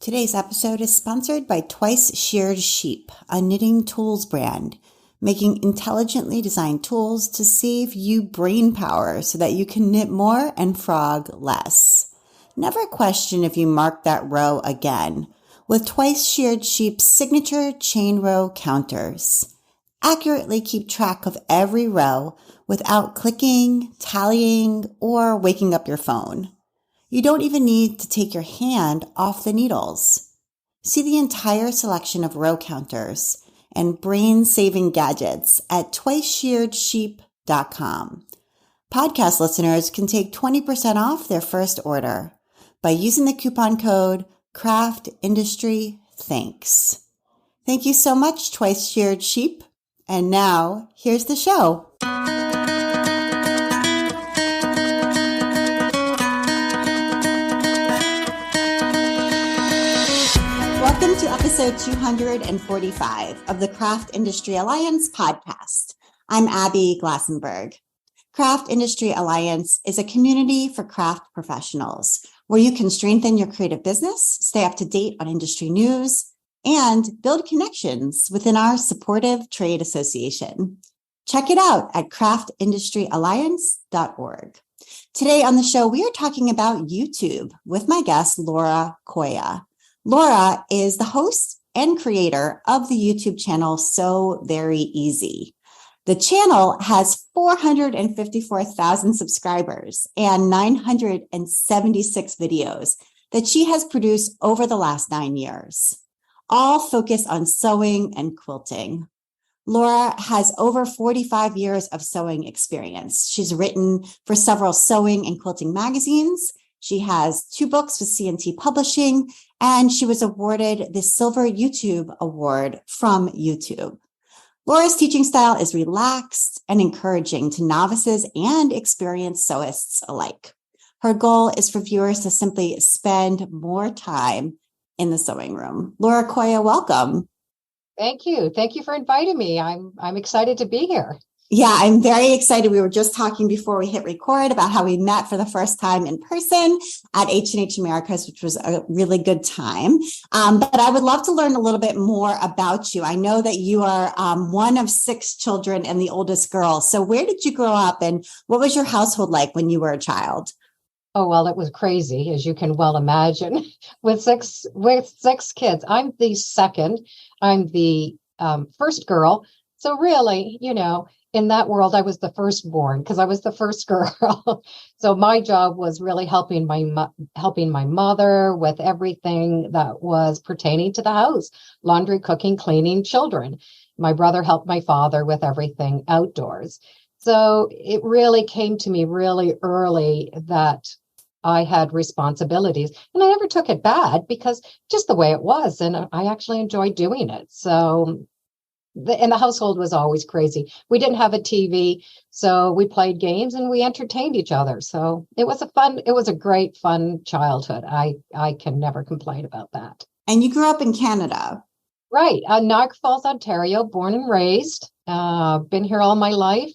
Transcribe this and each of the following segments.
Today's episode is sponsored by Twice Sheared Sheep, a knitting tools brand, making intelligently designed tools to save you brain power so that you can knit more and frog less. Never question if you mark that row again with Twice Sheared Sheep's signature chain row counters. Accurately keep track of every row without clicking, tallying, or waking up your phone. You don't even need to take your hand off the needles. See the entire selection of row counters and brain-saving gadgets at twiceshearedsheep.com. Podcast listeners can take 20% off their first order by using the coupon code CraftIndustryThanks. Thank you so much, Twice Sheared Sheep. And now, here's the show. Welcome to episode 245 of the Craft Industry Alliance podcast. I'm Abby Glassenberg. Craft Industry Alliance is a community for craft professionals where you can strengthen your creative business, stay up to date on industry news, and build connections within our supportive trade association. Check it out at craftindustrｙalliance.org. Today on the show, we are talking about YouTube with my guest, Laura Coia. Laura is the host and creator of the YouTube channel So Very Easy. The channel has 454,000 subscribers and 976 videos that she has produced over the last 9 years, all focused on sewing and quilting. Laura has over 45 years of sewing experience. She's written for several sewing and quilting magazines. She has 2 books with C&T Publishing, and she was awarded the Silver YouTube Award from YouTube. Laura's teaching style is relaxed and encouraging to novices and experienced sewists alike. Her goal is for viewers to simply spend more time in the sewing room. Laura Coia, welcome. Thank you. Thank you for inviting me. I'm excited to be here. Yeah, I'm very excited. We were just talking before we hit record about how we met for the first time in person at H&H Americas, which was a really good time. But I would love to learn a little bit more about you. I know that you are one of 6 children and the oldest girl. So where did you grow up and what was your household like when you were a child? Oh, well, it was crazy, as you can well imagine, with six kids. I'm the second. I'm the first girl. So really, in that world, I was the firstborn because I was the first girl. So my job was really helping my mother with everything that was pertaining to the house: laundry, cooking, cleaning, children. My brother helped my father with everything outdoors. So it really came to me really early that I had responsibilities, and I never took it bad because just the way it was, and I actually enjoyed doing it. So and the household was always crazy. We didn't have a TV, so we played games and we entertained each other. So it was a great, fun childhood. I can never complain about that. And you grew up in Canada. Right. Niagara Falls, Ontario, born and raised. Been here all my life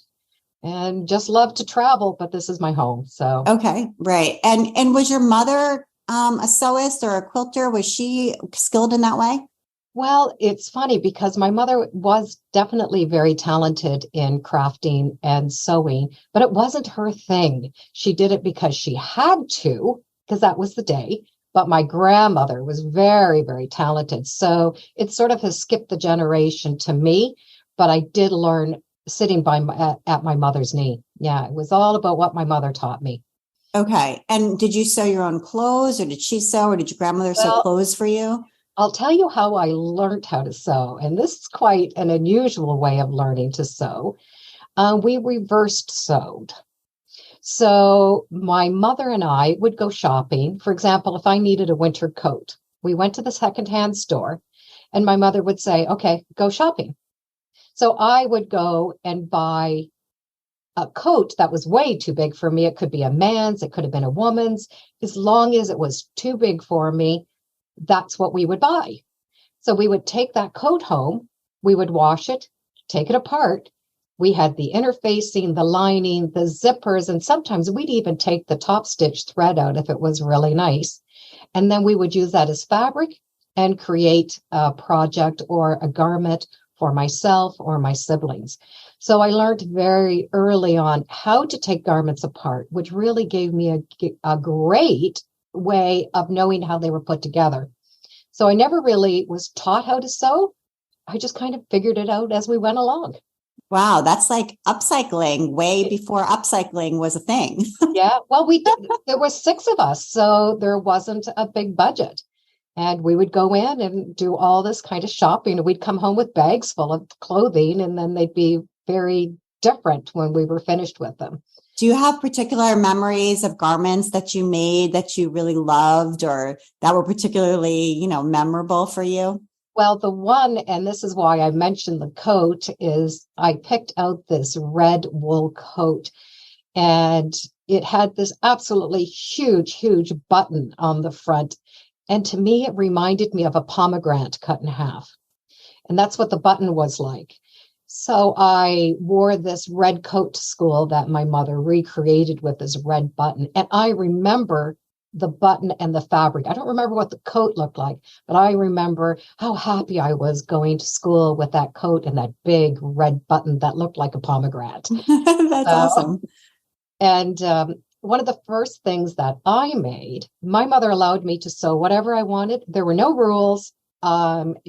and just love to travel, but this is my home. So. Okay, right. And was your mother a sewist or a quilter? Was she skilled in that way? Well, it's funny because my mother was definitely very talented in crafting and sewing, but it wasn't her thing. She did it because she had to, because that was the day. But my grandmother was very, very talented. So it sort of has skipped the generation to me, but I did learn sitting at my mother's knee. Yeah, it was all about what my mother taught me. Okay. And did you sew your own clothes, or did she sew, or did your grandmother sew clothes for you? I'll tell you how I learned how to sew, and this is quite an unusual way of learning to sew. We reversed sewed. So my mother and I would go shopping. For example, if I needed a winter coat, we went to the secondhand store, and my mother would say, "Okay, go shopping." So I would go and buy a coat that was way too big for me. It could be a man's, it could have been a woman's. As long as it was too big for me, that's what we would buy. So we would take that coat home, we would wash it, take it apart. We had the interfacing, the lining, the zippers, and sometimes we'd even take the top stitch thread out if it was really nice. And then we would use that as fabric and create a project or a garment for myself or my siblings. So I learned very early on how to take garments apart, which really gave me a great way of knowing how they were put together. So I never really was taught how to sew. I just kind of figured it out as we went along. Wow, that's like upcycling way before upcycling was a thing. Yeah, well, there were 6 of us, so there wasn't a big budget. And we would go in and do all this kind of shopping. We'd come home with bags full of clothing, and then they'd be very different when we were finished with them. Do you have particular memories of garments that you made that you really loved or that were particularly, memorable for you? Well, the one, and this is why I mentioned the coat, is I picked out this red wool coat, and it had this absolutely huge, huge button on the front. And to me, it reminded me of a pomegranate cut in half. And that's what the button was like. So I wore this red coat to school that my mother recreated with this red button. And I remember the button and the fabric. I don't remember what the coat looked like, but I remember how happy I was going to school with that coat and that big red button that looked like a pomegranate. That's awesome. And one of the first things that I made, my mother allowed me to sew whatever I wanted. There were no rules.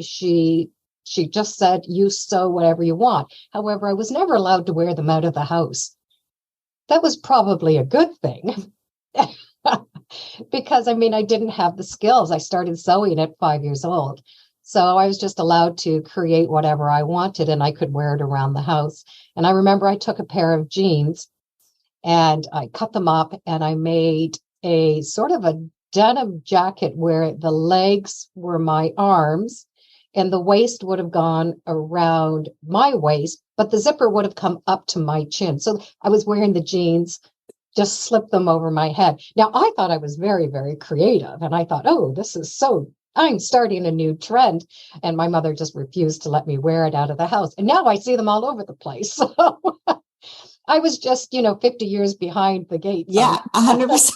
She just said, you sew whatever you want. However, I was never allowed to wear them out of the house. That was probably a good thing because, I didn't have the skills. I started sewing at 5 years old. So I was just allowed to create whatever I wanted, and I could wear it around the house. And I remember I took a pair of jeans and I cut them up, and I made a sort of a denim jacket where the legs were my arms and the waist would have gone around my waist, but the zipper would have come up to my chin. So I was wearing the jeans, just slipped them over my head. Now, I thought I was very, very creative. And I thought, oh, I'm starting a new trend. And my mother just refused to let me wear it out of the house. And now I see them all over the place. So I was just, 50 years behind the game. Yeah, 100%.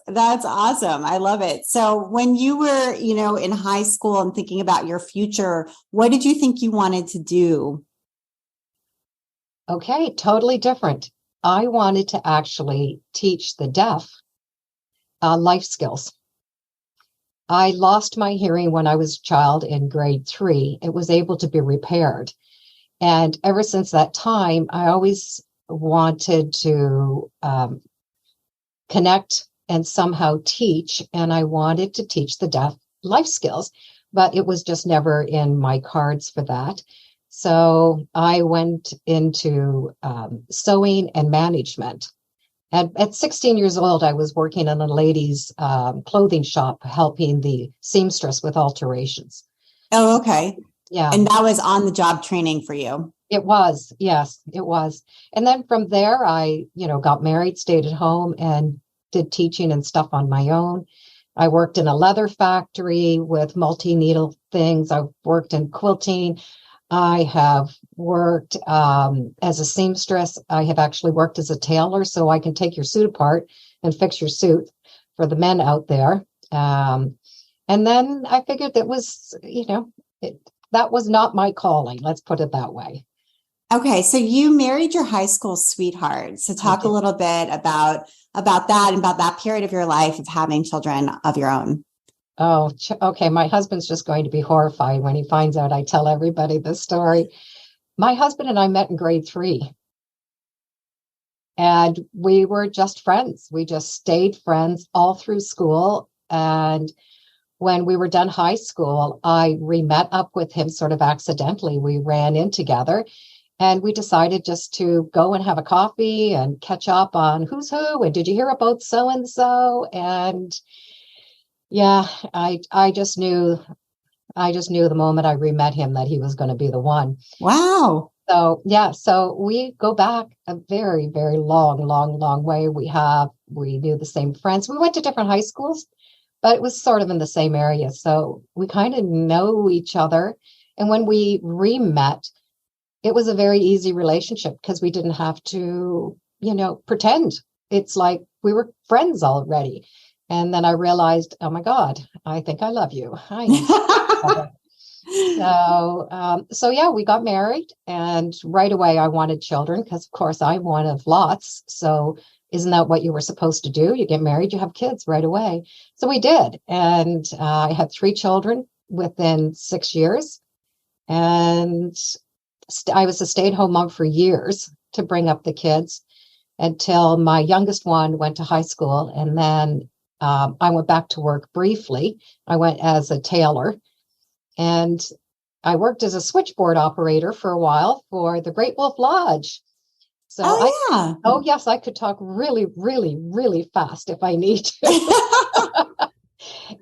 That's awesome. I love it. So when you were, in high school and thinking about your future, what did you think you wanted to do? Okay, totally different. I wanted to actually teach the deaf life skills. I lost my hearing when I was a child in grade 3. It was able to be repaired. And ever since that time, I always wanted to connect and somehow teach. And I wanted to teach the deaf life skills, but it was just never in my cards for that. So I went into sewing and management. And at 16 years old, I was working in a ladies' clothing shop, helping the seamstress with alterations. Oh, okay. Yeah. And that was on the job training for you. It was. Yes, it was. And then from there, I, got married, stayed at home and did teaching and stuff on my own. I worked in a leather factory with multi-needle things. I worked in quilting. I have worked as a seamstress. I have actually worked as a tailor, so I can take your suit apart and fix your suit for the men out there. And then I figured that was, that was not my calling. Let's put it that way. Okay, so you married your high school sweetheart. So talk a little bit about that and about that period of your life of having children of your own. Oh, okay. My husband's just going to be horrified when he finds out I tell everybody this story. My husband and I met in grade 3. And we were just friends. We just stayed friends all through school. And when we were done high school, I re-met up with him sort of accidentally. We ran in together and we decided just to go and have a coffee and catch up on who's who. And did you hear about so-and-so? And yeah, I just knew the moment I re-met him that he was going to be the one. Wow. So yeah, so we go back a very, very long way. We knew the same friends. We went to different high schools, but it was sort of in the same area. So we kind of know each other. And when we re-met, it was a very easy relationship because we didn't have to, pretend. It's like we were friends already. And then I realized, oh my God, I think I love you. I need to. So yeah, we got married, and right away I wanted children because, of course, I'm one of lots. So isn't that what you were supposed to do? You get married, you have kids right away. So we did, and I had 3 children within 6 years, and I was a stay-at-home mom for years to bring up the kids until my youngest one went to high school, and then I went back to work briefly. I went as a tailor. And I worked as a switchboard operator for a while for the Great Wolf Lodge. So yeah. Oh yes, I could talk really, really, really fast if I need to.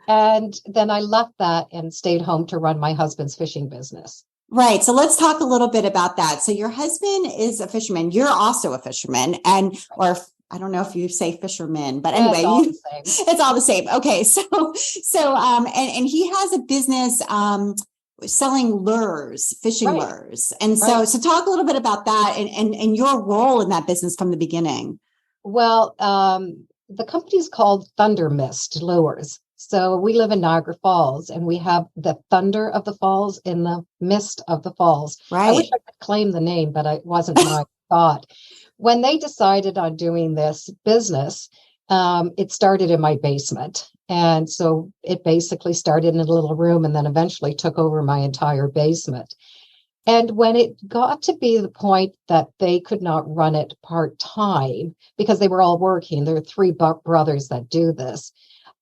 And then I left that and stayed home to run my husband's fishing business. Right. So let's talk a little bit about that. So your husband is a fisherman. You're also a fisherman, or I don't know if you say fisherman, but anyway, it's all the same. Okay. And he has a business, selling lures, fishing lures. And so talk a little bit about that and your role in that business from the beginning. Well, the company's called Thunder Mist Lures. So we live in Niagara Falls, and we have the thunder of the falls in the mist of the falls. Right. I wish I could claim the name, but it wasn't my thought. When they decided on doing this business, it started in my basement. And so it basically started in a little room and then eventually took over my entire basement. And when it got to be the point that they could not run it part-time because they were all working, there are 3 brothers that do this,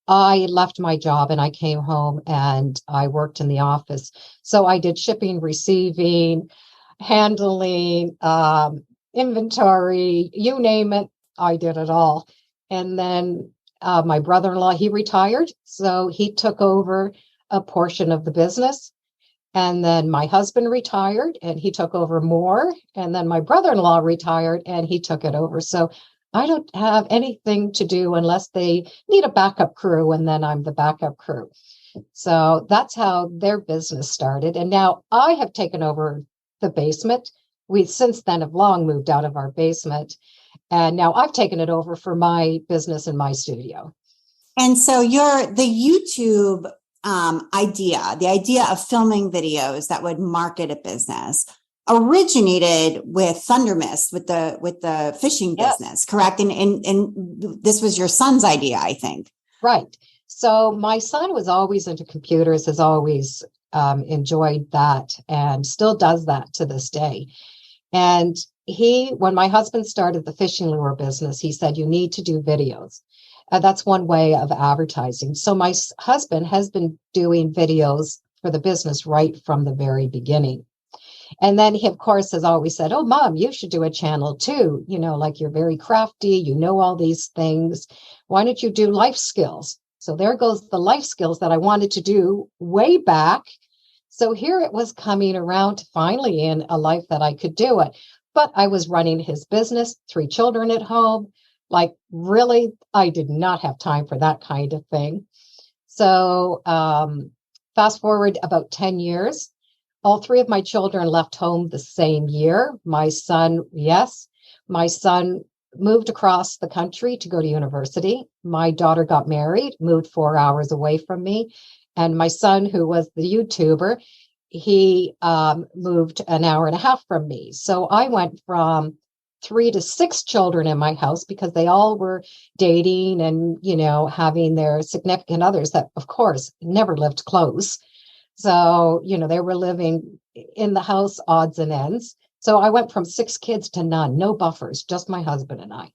I left my job and I came home and I worked in the office. So I did shipping, receiving, handling, inventory, you name it, I did it all. And then my brother-in-law, he retired, so he took over a portion of the business. And then my husband retired and he took over more. And then my brother-in-law retired and he took it over. So I don't have anything to do unless they need a backup crew, and then I'm the backup crew. So that's how their business started. And now I have taken over the basement. We since then have long moved out of our basement. And now I've taken it over for my business in my studio. And so the YouTube the idea of filming videos that would market a business originated with Thunder Mist, with the fishing business, correct? And this was your son's idea, I think. Right. So my son was always into computers, has always enjoyed that, and still does that to this day. And when my husband started the fishing lure business, he said, you need to do videos. That's one way of advertising. So my husband has been doing videos for the business right from the very beginning. And then he, of course, has always said, oh, Mom, you should do a channel too. Like you're very crafty, all these things. Why don't you do life skills? So there goes the life skills that I wanted to do way back. So here it was coming around to finally in a life that I could do it. But I was running his business, 3 children at home. Like, really, I did not have time for that kind of thing. So fast forward about 10 years, all 3 of my children left home the same year. My son moved across the country to go to university. My daughter got married, moved 4 hours away from me. And my son, who was the YouTuber, he moved an hour and a half from me. So I went from 3 to 6 children in my house because they all were dating and, having their significant others that, of course, never lived close. So, they were living in the house odds and ends. So I went from 6 kids to none, no buffers, just my husband and I.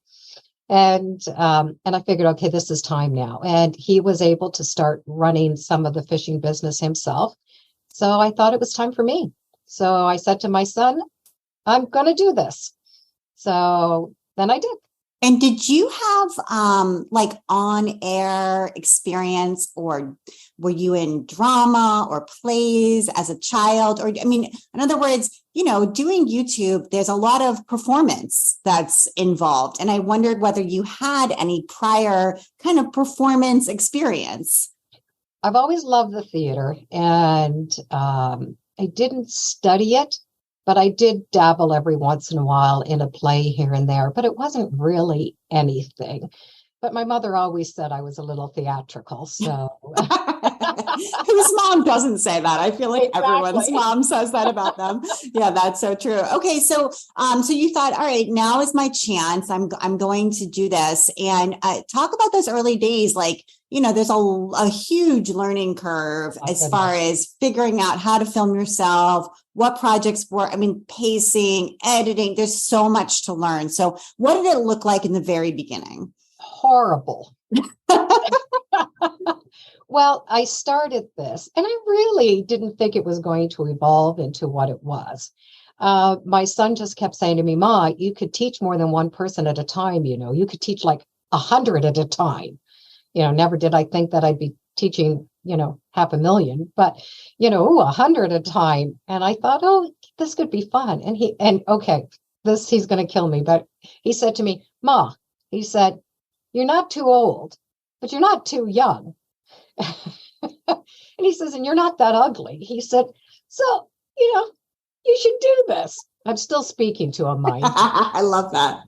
And I figured, okay, this is time now. And he was able to start running some of the fishing business himself. So I thought it was time for me. So I said to my son, I'm going to do this. So then I did. And did you have on-air experience, or were you in drama or plays as a child? Or, in other words, doing YouTube, there's a lot of performance that's involved. And I wondered whether you had any prior kind of performance experience. I've always loved the theater, and I didn't study it, but I did dabble every once in a while in a play here and there, but it wasn't really anything. But my mother always said I was a little theatrical. So whose mom doesn't say that? I feel like exactly. Everyone's mom says that about them. Yeah, that's so true. Okay, so so you thought, all right, now is my chance. I'm going to do this. And talk about those early days. Like, there's a huge learning curve as far as figuring out how to film yourself, what projects work. I mean, pacing, editing. There's so much to learn. So, what did it look like in the very beginning? Horrible. Well, I started this and I really didn't think it was going to evolve into what it was. My son just kept saying to me, Ma, you could teach more than one person at a time. You could teach like 100 at a time. Never did I think that I'd be teaching, 500,000, but, 100 at a time. And I thought, oh, this could be fun. And okay, he's going to kill me. But he said to me, Ma, he said, you're not too old, but you're not too young. And he says, and you're not that ugly. He said, so, you should do this. I'm still speaking to him, mind. I love that.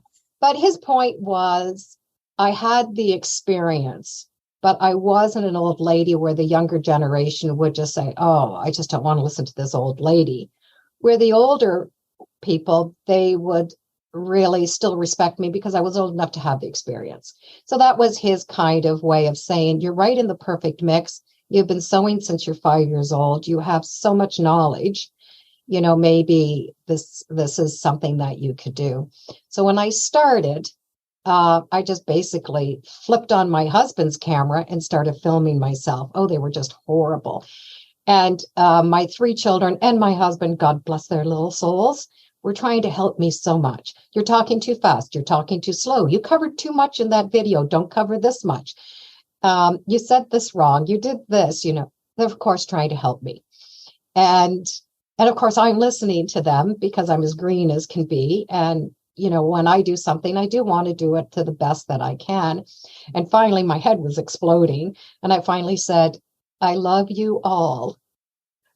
But his point was, I had the experience, but I wasn't an old lady where the younger generation would just say, oh, I just don't want to listen to this old lady. Where the older people, they would really still respect me because I was old enough to have the experience. So that was his kind of way of saying, you're right in the perfect mix. You've been sewing since you're 5 years old. You have so much knowledge. Maybe this is something that you could do. So when I started, I just basically flipped on my husband's camera and started filming myself. Oh, they were just horrible. And my 3 children and my husband, God bless their little souls, were trying to help me so much. You're talking too fast. You're talking too slow. You covered too much in that video. Don't cover this much. You said this wrong. You did this, they're of course trying to help me. And of course I'm listening to them because I'm as green as can be. And, when I do something, I do want to do it to the best that I can. And finally my head was exploding. And I finally said, I love you all,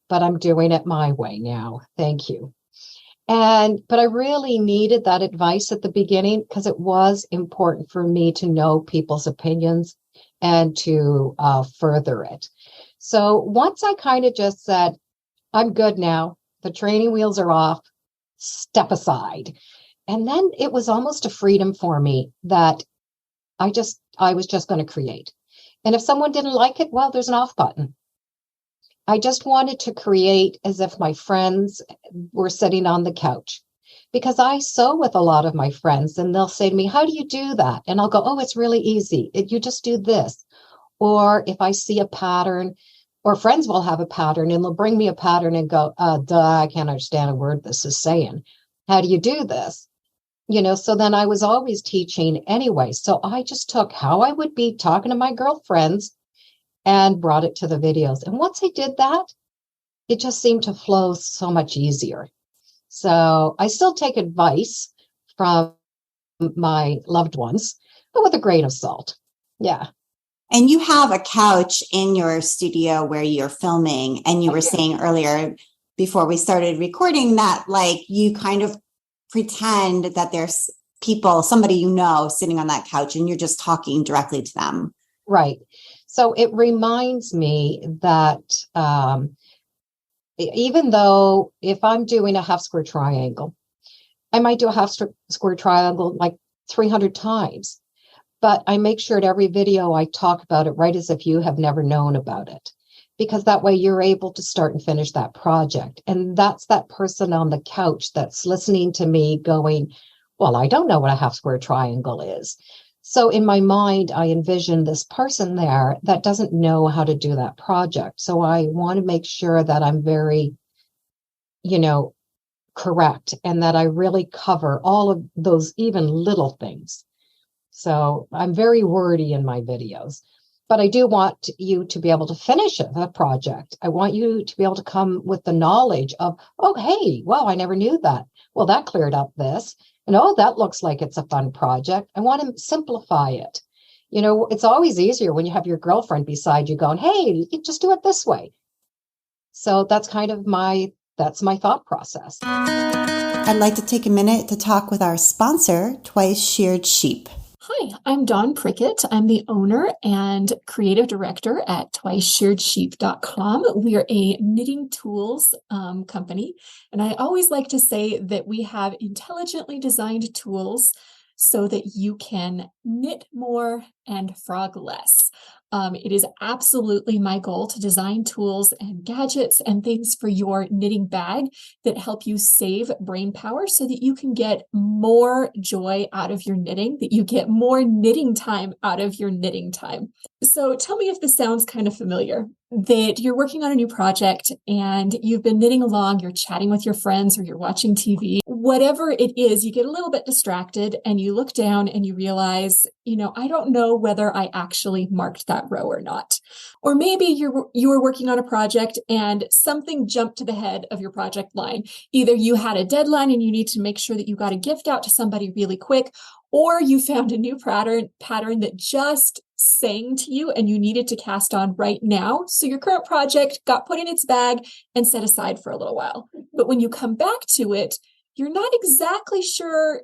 but I'm doing it my way now. Thank you. But I really needed that advice at the beginning because it was important for me to know people's opinions and to further it. So once I kind of just said, I'm good now, the training wheels are off, step aside. And then it was almost a freedom for me that I was just going to create. And if someone didn't like it, well, there's an off button. I just wanted to create as if my friends were sitting on the couch because I sew with a lot of my friends and they'll say to me, how do you do that? And I'll go, oh, it's really easy. You just do this. Or if I see a pattern or friends will have a pattern and they'll bring me a pattern and go, duh, I can't understand a word this is saying. How do you do this? So then I was always teaching anyway. So I just took how I would be talking to my girlfriends and brought it to the videos. And once I did that, it just seemed to flow so much easier. So I still take advice from my loved ones, but with a grain of salt. Yeah. And you have a couch in your studio where you're filming. And you were saying earlier before we started recording that, like, you kind of pretend that there's people, somebody sitting on that couch and you're just talking directly to them. Right. So it reminds me that even though if I'm doing a half square triangle, I might do a half square triangle like 300 times, but I make sure at every video I talk about it right as if you have never known about it, because that way you're able to start and finish that project. And that's that person on the couch that's listening to me going, well, I don't know what a half square triangle is. So in my mind, I envision this person there that doesn't know how to do that project. So I want to make sure that I'm very, correct and that I really cover all of those even little things. So I'm very wordy in my videos, but I do want you to be able to finish a project. I want you to be able to come with the knowledge of, oh, hey, wow, I never knew that. Well, that cleared up this. And oh, that looks like it's a fun project. I want to simplify it. It's always easier when you have your girlfriend beside you going, hey, you just do it this way. So that's kind of my thought process. I'd like to take a minute to talk with our sponsor, Twice Sheared Sheep. Hi, I'm Dawn Prickett. I'm the owner and creative director at twiceshearedsheep.com. We are a knitting tools company, and I always like to say that we have intelligently designed tools so that you can knit more and frog less. It is absolutely my goal to design tools and gadgets and things for your knitting bag that help you save brain power so that you can get more joy out of your knitting, that you get more knitting time out of your knitting time. So tell me if this sounds kind of familiar, that you're working on a new project and you've been knitting along, you're chatting with your friends or you're watching TV, whatever it is, you get a little bit distracted and you look down and you realize, I don't know whether I actually marked that row or not. Or maybe you were working on a project and something jumped to the head of your project line. Either you had a deadline and you need to make sure that you got a gift out to somebody really quick, or you found a new pattern that just sang to you and you needed to cast on right now. So your current project got put in its bag and set aside for a little while. But when you come back to it, you're not exactly sure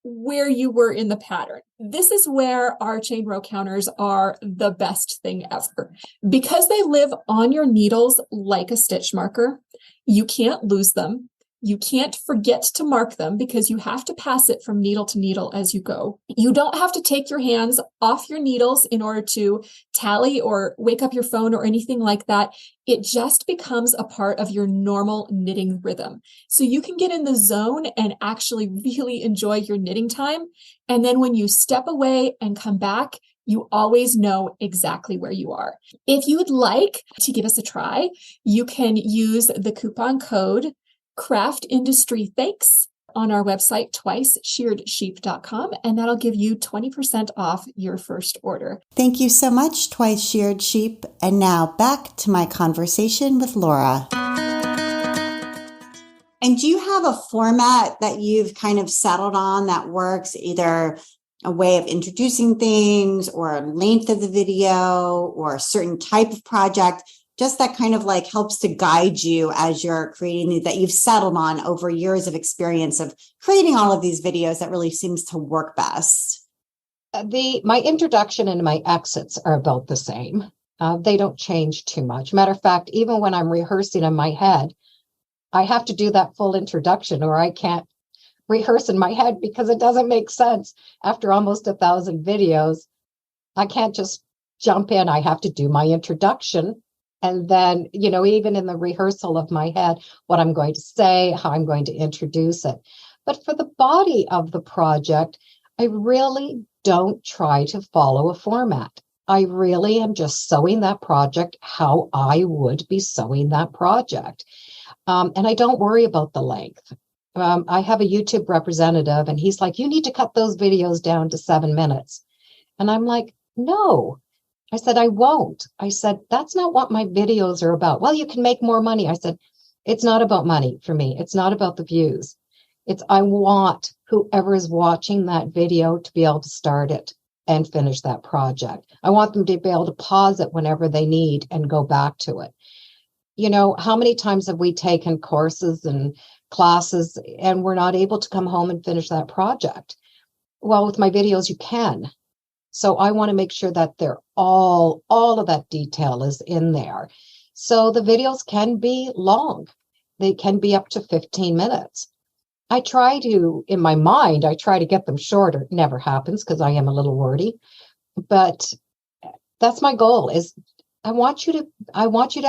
where you were in the pattern. This is where our chain row counters are the best thing ever. Because they live on your needles like a stitch marker, you can't lose them. You can't forget to mark them because you have to pass it from needle to needle as you go. You don't have to take your hands off your needles in order to tally or wake up your phone or anything like that. It just becomes a part of your normal knitting rhythm. So you can get in the zone and actually really enjoy your knitting time. And then when you step away and come back, you always know exactly where you are. If you would like to give us a try, you can use the coupon code Craft Industry Thanks on our website, twiceshearedsheep.com, and that'll give you 20% off your first order. Thank you so much, Twice Sheared Sheep. And now back to my conversation with Laura. And do you have a format that you've kind of settled on that works, either a way of introducing things or length of the video or a certain type of project? Just that kind of like helps to guide you as you're creating that you've settled on over years of experience of creating all of these videos that really seems to work best. My introduction and my exits are about the same. They don't change too much. Matter of fact, even when I'm rehearsing in my head, I have to do that full introduction or I can't rehearse in my head because it doesn't make sense. After almost 1,000 videos, I can't just jump in. I have to do my introduction. And then, even in the rehearsal of my head, what I'm going to say, how I'm going to introduce it. But for the body of the project, I really don't try to follow a format. I really am just sewing that project how I would be sewing that project. And I don't worry about the length. I have a YouTube representative and he's like, you need to cut those videos down to 7 minutes. And I'm like, no. I said, I won't. I said, that's not what my videos are about. Well, you can make more money. I said, it's not about money for me. It's not about the views. I want whoever is watching that video to be able to start it and finish that project. I want them to be able to pause it whenever they need and go back to it. How many times have we taken courses and classes and we're not able to come home and finish that project? Well, with my videos, you can. So I want to make sure that they're all of that detail is in there. So the videos can be long. They can be up to 15 minutes. In my mind, I try to get them shorter. It never happens because I am a little wordy. But that's my goal is I want you to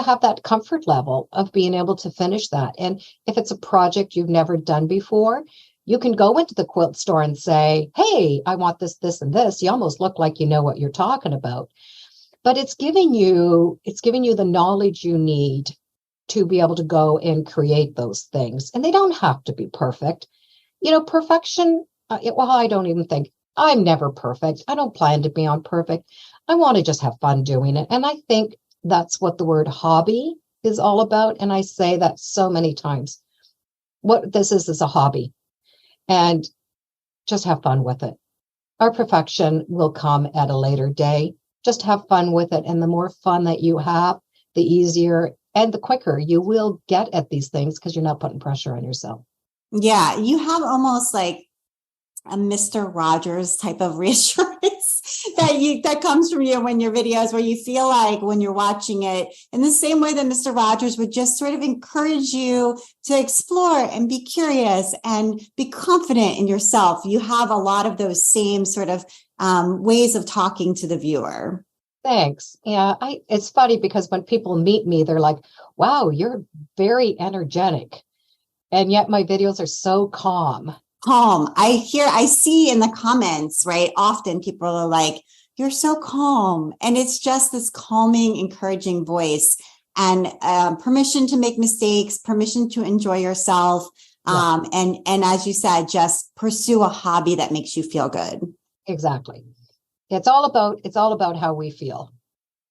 have that comfort level of being able to finish that. And if it's a project you've never done before, you can go into the quilt store and say, hey, I want this, this, and this. You almost look like you know what you're talking about. But it's giving you the knowledge you need to be able to go and create those things. And they don't have to be perfect. Perfection, I don't even think, I'm never perfect. I don't plan to be perfect. I want to just have fun doing it. And I think that's what the word hobby is all about. And I say that so many times. What this is a hobby. And just have fun with it. Our perfection will come at a later day. Just have fun with it. And the more fun that you have, the easier and the quicker you will get at these things because you're not putting pressure on yourself. Yeah, you have almost like a Mr. Rogers type of reassurance that comes from you when your videos, where you feel like when you're watching it in the same way that Mr. Rogers would just sort of encourage you to explore and be curious and be confident in yourself. You have a lot of those same sort of ways of talking to the viewer. Thanks. Yeah, it's funny because when people meet me, they're like, wow, you're very energetic. And yet my videos are so calm. I see in the comments, right? Often people are like, you're so calm. And it's just this calming, encouraging voice and permission to make mistakes, permission to enjoy yourself. Yeah. And as you said, just pursue a hobby that makes you feel good. Exactly. It's all about how we feel.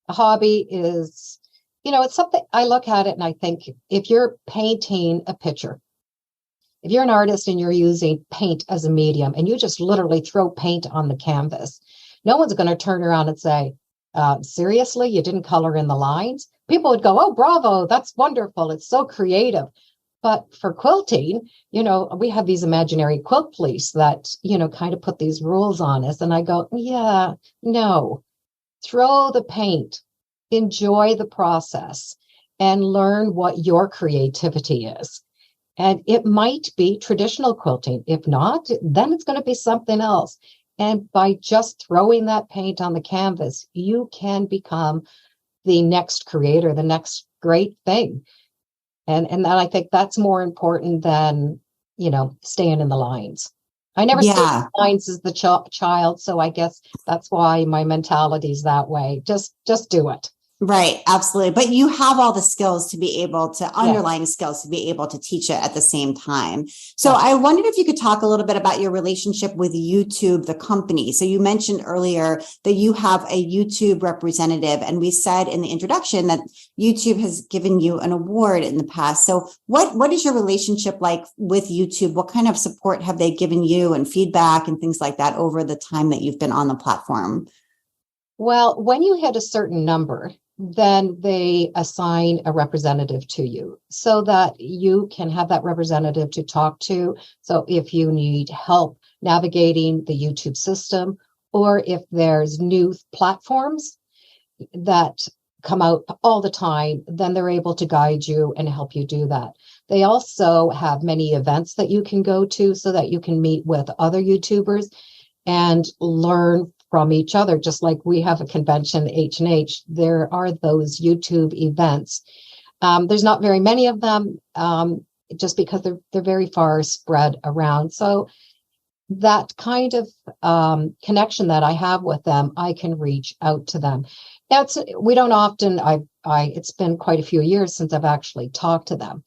A hobby is, it's something I look at it and I think if you're painting a picture, if you're an artist and you're using paint as a medium and you just literally throw paint on the canvas, no one's going to turn around and say, seriously, you didn't color in the lines? People would go, oh, bravo, that's wonderful. It's so creative. But for quilting, we have these imaginary quilt police that, kind of put these rules on us. And I go, yeah, no, throw the paint, enjoy the process, and learn what your creativity is. And it might be traditional quilting. If not, then it's going to be something else. And by just throwing that paint on the canvas, you can become the next creator, the next great thing. And I think that's more important than, staying in the lines. I never stayed in the lines as the child. So I guess that's why my mentality is that way. Just do it. Right. Absolutely. But you have all the skills to be able to underlying skills to be able to teach it at the same time. So I wondered if you could talk a little bit about your relationship with YouTube, the company. So you mentioned earlier that you have a YouTube representative, and we said in the introduction that YouTube has given you an award in the past. So what is your relationship like with YouTube? What kind of support have they given you and feedback and things like that over the time that you've been on the platform? Well, when you hit a certain number, then they assign a representative to you so that you can have that representative to talk to. So if you need help navigating the YouTube system, or if there's new platforms that come out all the time, then they're able to guide you and help you do that. They also have many events that you can go to so that you can meet with other YouTubers and learn from each other. Just like we have a convention, H&H, there are those YouTube events. There's not very many of them, just because they're very far spread around. So that kind of connection that I have with them, I can reach out to them. We don't often, it's been quite a few years since I've actually talked to them,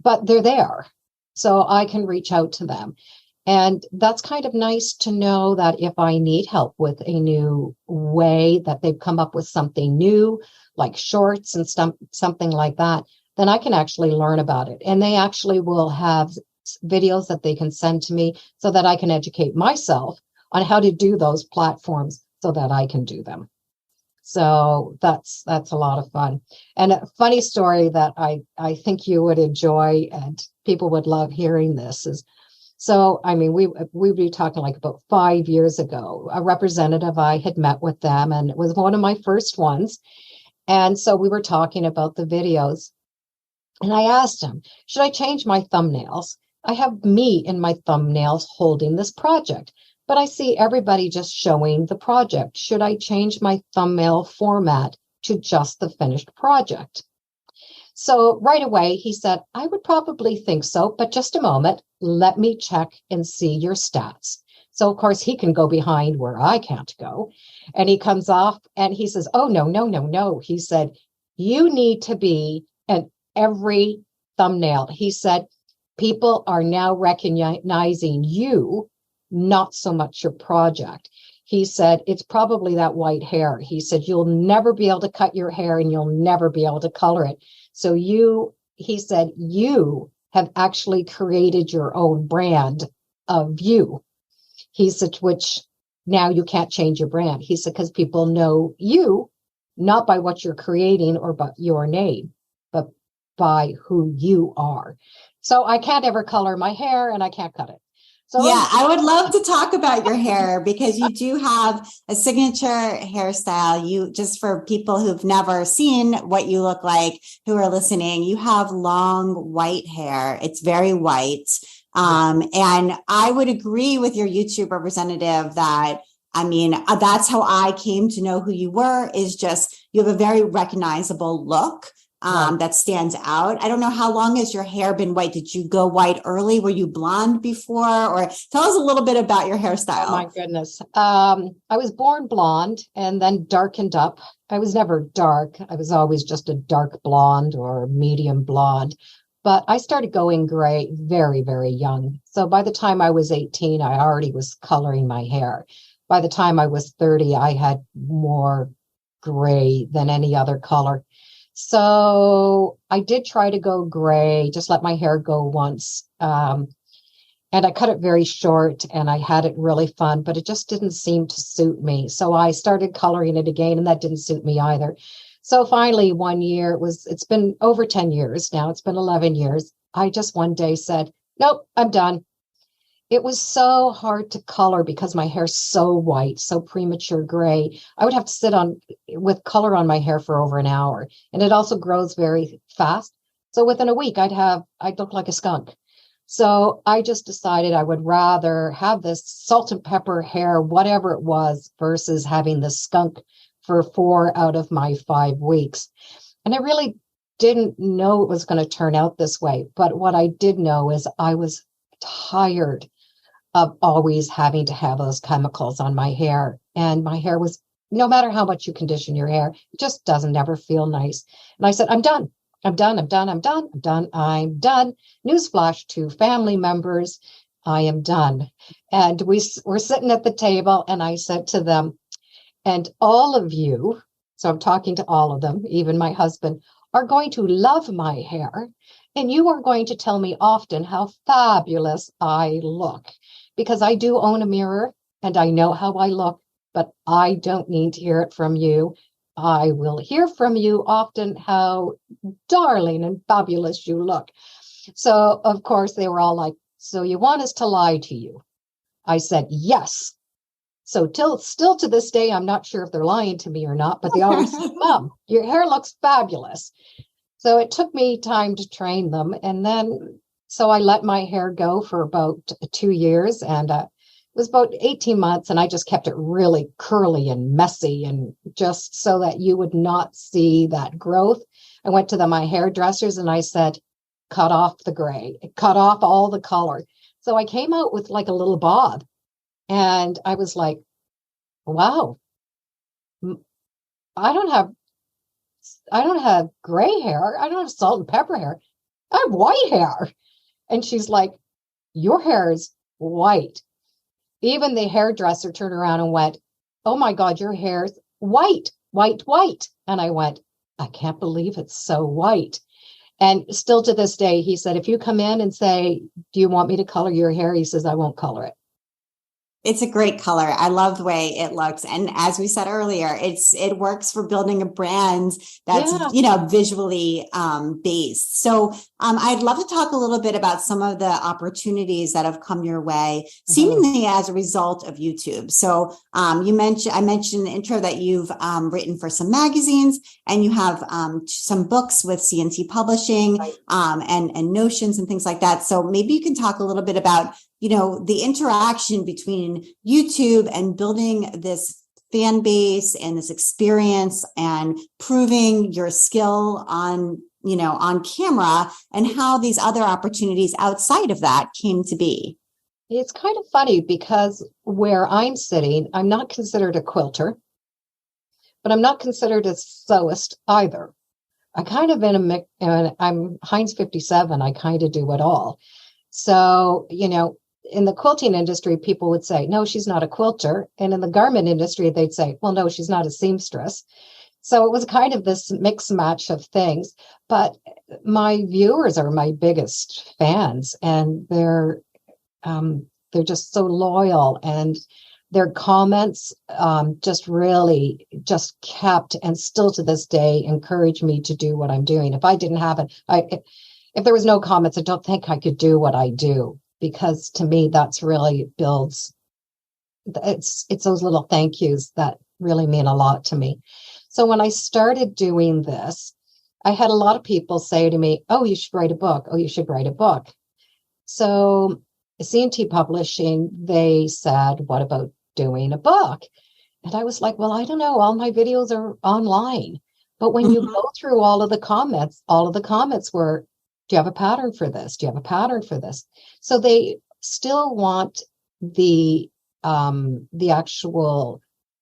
but they're there. So I can reach out to them. And that's kind of nice to know that if I need help with a new way that they've come up with something new, like shorts and something like that, then I can actually learn about it. And they actually will have videos that they can send to me so that I can educate myself on how to do those platforms so that I can do them. So that's a lot of fun. And a funny story that I think you would enjoy and people would love hearing this is, so, I mean, we'd be talking like about 5 years ago, a representative, I had met with them and it was one of my first ones. And so we were talking about the videos and I asked him, should I change my thumbnails? I have me in my thumbnails holding this project, but I see everybody just showing the project. Should I change my thumbnail format to just the finished project? So right away, he said, I would probably think so, but just a moment, let me check and see your stats. So, of course, he can go behind where I can't go. And he comes off and he says, oh, no. He said, you need to be in every thumbnail. He said, people are now recognizing you, not so much your project. He said, it's probably that white hair. He said, you'll never be able to cut your hair and you'll never be able to color it. So he said, you have actually created your own brand of you. He said, which now you can't change your brand. He said, because people know you, not by what you're creating or by your name, but by who you are. So I can't ever color my hair and I can't cut it. So yeah, I would love to talk about your hair because you do have a signature hairstyle. You, just for people who've never seen what you look like, who are listening, you have long white hair. It's very white. And I would agree with your YouTube representative that, I mean, that's how I came to know who you were, is just you have a very recognizable look. That stands out. I don't know, how long has your hair been white? Did you go white early? Were you blonde before? Or tell us a little bit about your hairstyle. Oh my goodness. I was born blonde and then darkened up. I was never dark. I was always just a dark blonde or medium blonde. But I started going gray very, very young. So by the time I was 18, I already was coloring my hair. By the time I was 30, I had more gray than any other color. So I did try to go gray, just let my hair go once. And I cut it very short and I had it really fun, but it just didn't seem to suit me. So I started coloring it again and that didn't suit me either. So finally one year, it's been over 10 years now. It's been 11 years. I just one day said, nope, I'm done. It was so hard to color because my hair's so white, so premature gray. I would have to sit with color on my hair for over an hour. And it also grows very fast. So within a week, I'd look like a skunk. So I just decided I would rather have this salt and pepper hair, whatever it was, versus having the skunk for 4 out of my 5 weeks. And I really didn't know it was going to turn out this way. But what I did know is I was tired of always having to have those chemicals on my hair. And my hair was, no matter how much you condition your hair, it just doesn't ever feel nice. And I said, I'm done. I'm done. I'm done. I'm done. I'm done. I'm done. Newsflash to family members, I am done. And we were sitting at the table and I said to them, and all of you, so I'm talking to all of them, even my husband, are going to love my hair. And you are going to tell me often how fabulous I look, because I do own a mirror and I know how I look, but I don't need to hear it from you. I will hear from you often how darling and fabulous you look. So, of course, they were all like, so you want us to lie to you? I said, yes. So still to this day, I'm not sure if they're lying to me or not, but they always say, Mom, your hair looks fabulous. So it took me time to train them. And then, so I let my hair go for about 2 years and it was about 18 months. And I just kept it really curly and messy and just so that you would not see that growth. I went to my hairdressers and I said, cut off the gray, cut off all the color. So I came out with like a little bob and I was like, wow, I don't have gray hair. I don't have salt and pepper hair. I have white hair. And she's like, your hair is white. Even the hairdresser turned around and went, oh my God, your hair's white, white, white. And I went, I can't believe it's so white. And still to this day, he said, if you come in and say, do you want me to color your hair? He says, I won't color it. It's a great color. I love the way it looks. And as we said earlier, it works for building a brand that's, visually based. So I'd love to talk a little bit about some of the opportunities that have come your way, seemingly as a result of YouTube. So I mentioned in the intro that you've written for some magazines and you have some books with CNC Publishing and Notions and things like that. So maybe you can talk a little bit about the interaction between YouTube and building this fan base and this experience and proving your skill on camera and how these other opportunities outside of that came to be. It's kind of funny because where I'm sitting, I'm not considered a quilter, but I'm not considered a sewist either. I kind of I'm Heinz 57. I kind of do it all. So, in the quilting industry, people would say, no, she's not a quilter. And in the garment industry, they'd say, well, no, she's not a seamstress. So it was kind of this mix match of things. But my viewers are my biggest fans, and they're just so loyal, and their comments just really just kept and still to this day encourage me to do what I'm doing. If I didn't have it, if there was no comments, I don't think I could do what I do. because to me, that's really builds, it's those little thank yous that really mean a lot to me. So when I started doing this, I had a lot of people say to me, oh, you should write a book. Oh, you should write a book. So C&T Publishing, they said, what about doing a book? And I was like, well, I don't know. All my videos are online. But when you go through all of the comments were, do you have a pattern for this? Do you have a pattern for this? So they still want the actual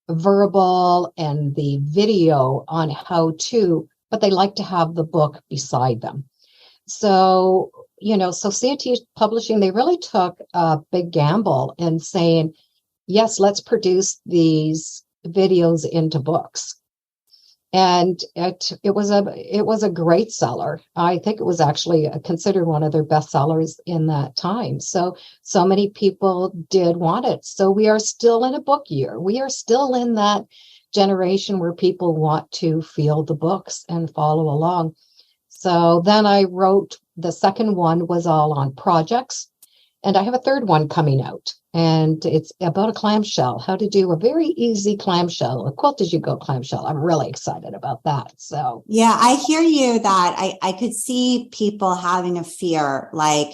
verbal and the video on how to, but they like to have the book beside them. So, so C&T Publishing, they really took a big gamble in saying, yes, let's produce these videos into books. And it was a great seller. I think it was actually considered one of their best sellers in that time. So many people did want it. So we are still in a book year. We are still in that generation where people want to feel the books and follow along. So then I wrote, the second one was all on projects. And I have a third one coming out, and it's about a clamshell, how to do a very easy clamshell, a quilt as you go clamshell. I'm really excited about that. So, yeah, I hear you that I could see people having a fear, like,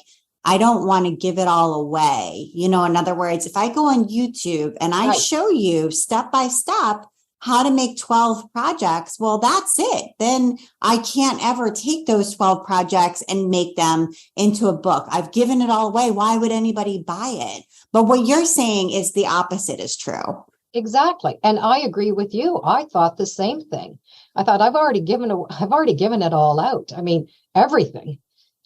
I don't want to give it all away. In other words, if I go on YouTube and I show you step by step how to make 12 projects, well, that's it. Then I can't ever take those 12 projects and make them into a book. I've given it all away. Why would anybody buy it? But what you're saying is the opposite is true. Exactly. And I agree with you. I thought the same thing. I thought I've already given it all out. I mean, everything.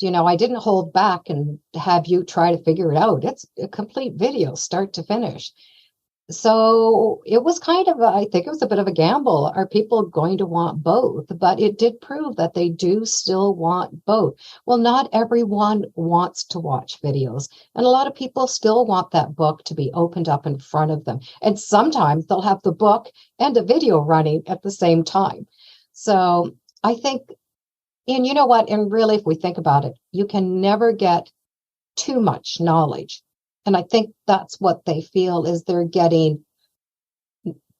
I didn't hold back and have you try to figure it out. It's a complete video, start to finish. So it was I think it was a bit of a gamble. Are people going to want both? But it did prove that they do still want both. Well, not everyone wants to watch videos. And a lot of people still want that book to be opened up in front of them. And sometimes they'll have the book and a video running at the same time. So I think, and you know what? And really, if we think about it, you can never get too much knowledge. And I think that's what they feel is they're getting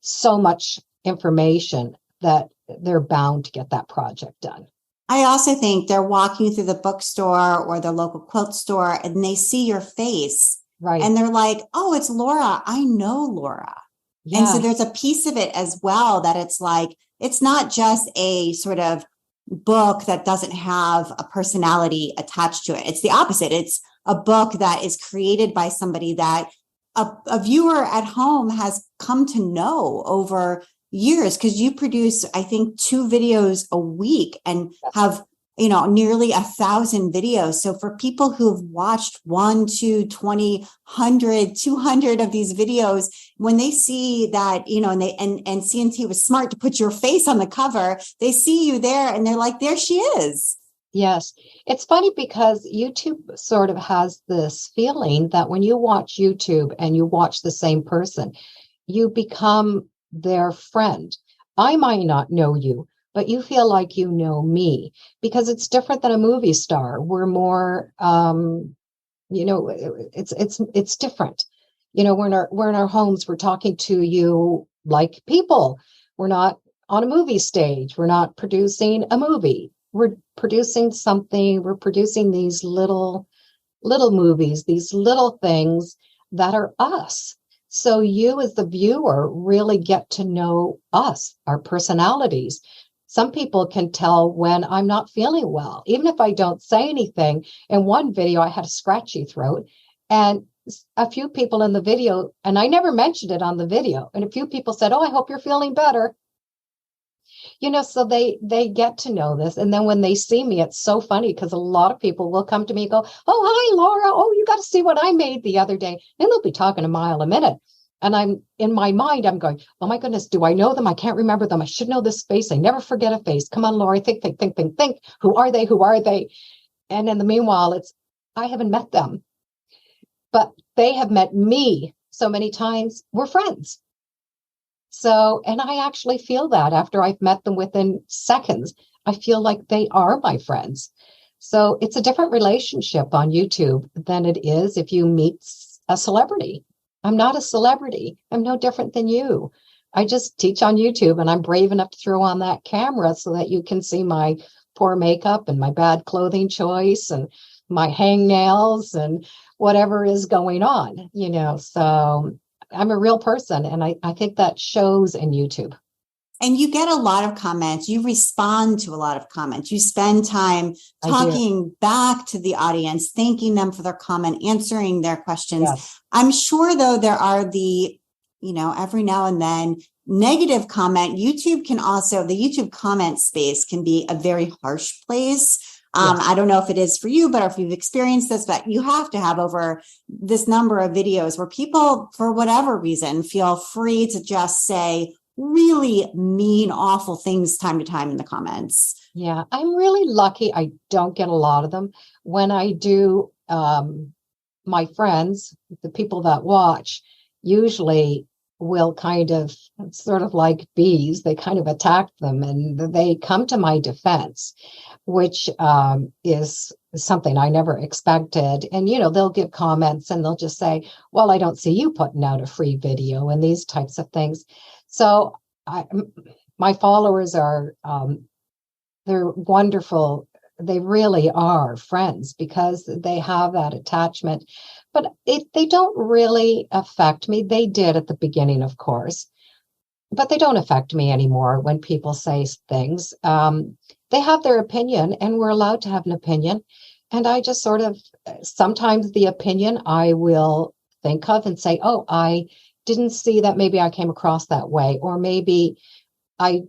so much information that they're bound to get that project done. I also think they're walking through the bookstore or the local quilt store and they see your face. Right. And they're like, oh, it's Laura. I know Laura. Yeah. And so there's a piece of it as well that it's like, it's not just a sort of book that doesn't have a personality attached to it. It's the opposite. It's a book that is created by somebody that a viewer at home has come to know over years, because you produce, I think, 2 videos a week and have, nearly 1,000 videos. So for people who've watched 1, 2, 20, 100, 200 of these videos, when they see that, and C&T was smart to put your face on the cover, they see you there and they're like, there she is. Yes. It's funny because YouTube sort of has this feeling that when you watch YouTube and you watch the same person, you become their friend. I might not know you, but you feel like you know me, because it's different than a movie star. We're more, it's different. We're in our homes. We're talking to you like people. We're not on a movie stage. We're not producing a movie. We're producing something. We're producing these little movies, these little things that are us. So you as the viewer really get to know us, our personalities. Some people can tell when I'm not feeling well, even if I don't say anything. In one video, I had a scratchy throat, and a few people in the video, and I never mentioned it on the video, and a few people said, oh, I hope you're feeling better. So they get to know this. And then when they see me, it's so funny because a lot of people will come to me and go, oh, hi, Laura. Oh, you got to see what I made the other day. And they'll be talking a mile a minute. And I'm in my mind, I'm going, oh, my goodness, do I know them? I can't remember them. I should know this face. I never forget a face. Come on, Laura, think. Who are they? Who are they? And in the meanwhile, I haven't met them, but they have met me so many times. We're friends. So, and I actually feel that after I've met them within seconds, I feel like they are my friends. So it's a different relationship on YouTube than it is if you meet a celebrity. I'm not a celebrity. I'm no different than you. I just teach on YouTube, and I'm brave enough to throw on that camera so that you can see my poor makeup and my bad clothing choice and my hangnails and whatever is going on, So I'm a real person, and I think that shows in YouTube. And you get a lot of comments. You respond to a lot of comments. You spend time talking back to the audience, thanking them for their comment, answering their questions. Yes. I'm sure, though, there are every now and then negative comment. The YouTube comment space can be a very harsh place. Yes. I don't know if it is for you, but if you've experienced this, but you have to have over this number of videos where people, for whatever reason, feel free to just say really mean, awful things time to time in the comments. Yeah, I'm really lucky. I don't get a lot of them. When I do, my friends, the people that watch, usually will kind of, sort of like bees, they kind of attack them, and they come to my defense, which is something I never expected. And, they'll give comments and they'll just say, well, I don't see you putting out a free video and these types of things. So my followers are, they're wonderful. They really are friends because they have that attachment, but they don't really affect me. They did at the beginning, of course, but they don't affect me anymore when people say things. They have their opinion, and we're allowed to have an opinion. And I just sort of, sometimes the opinion I will think of and say, oh, I didn't see that. Maybe I came across that way, or maybe I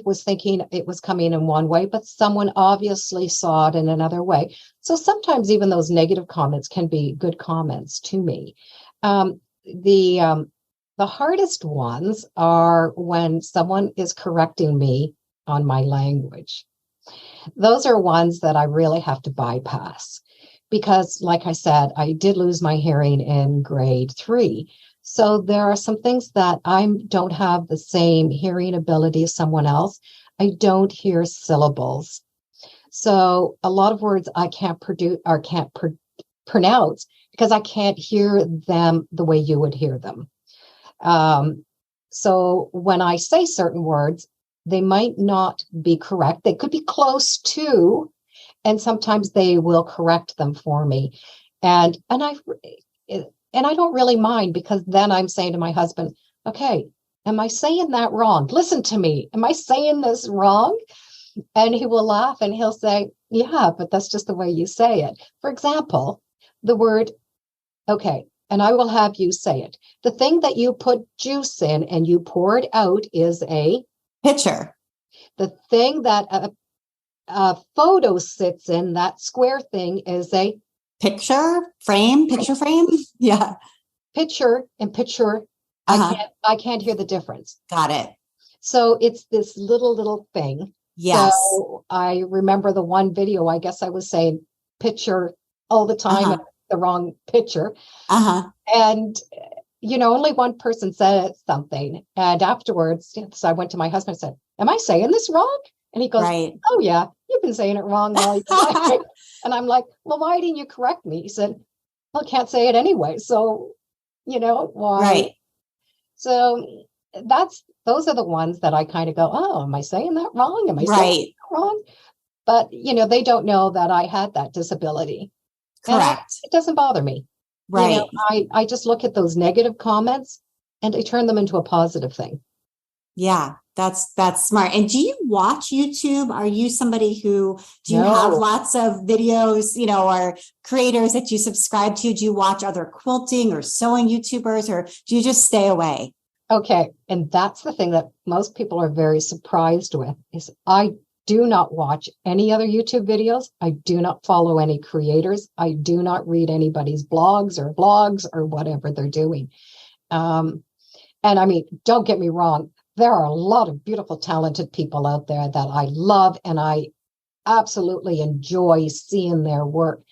was thinking it was coming in one way, but someone obviously saw it in another way. So sometimes even those negative comments can be good comments to me. The hardest ones are when someone is correcting me on my language. Those are ones that I really have to bypass because, like I said, I did lose my hearing in grade 3. So there are some things that I don't have the same hearing ability as someone else. I don't hear syllables. So a lot of words I can't pronounce because I can't hear them the way you would hear them. So when I say certain words, they might not be correct. They could be close to, and sometimes they will correct them for me. And I don't really mind, because then I'm saying to my husband, okay, am I saying that wrong? Listen to me. Am I saying this wrong? And he will laugh and he'll say, yeah, but that's just the way you say it. For example, the word, okay, and I will have you say it. The thing that you put juice in and you pour it out is a pitcher. The thing that a photo sits in, that square thing, is a picture frame. Yeah. Picture and picture. I can't hear the difference. Got it. So it's this little thing. Yes. So I remember the one video, I guess I was saying picture all the time, the wrong picture. And, only one person said something. And afterwards, so I went to my husband and said, am I saying this wrong? And he goes, right. Oh, yeah, you've been saying it wrong all your life. And I'm like, well, why didn't you correct me? He said, well, I can't say it anyway. So, why? Right. So those are the ones that I kind of go, oh, am I saying that wrong? Am I saying that wrong? But, they don't know that I had that disability. Correct. It doesn't bother me. Right. I just look at those negative comments and I turn them into a positive thing. Yeah, that's smart. And do you watch YouTube? Are you somebody do you have lots of videos, or creators that you subscribe to? Do you watch other quilting or sewing YouTubers, or do you just stay away? Okay. And that's the thing that most people are very surprised with is I do not watch any other YouTube videos. I do not follow any creators. I do not read anybody's blogs or whatever they're doing. And I mean, don't get me wrong. There are a lot of beautiful, talented people out there that I love, and I absolutely enjoy seeing their work.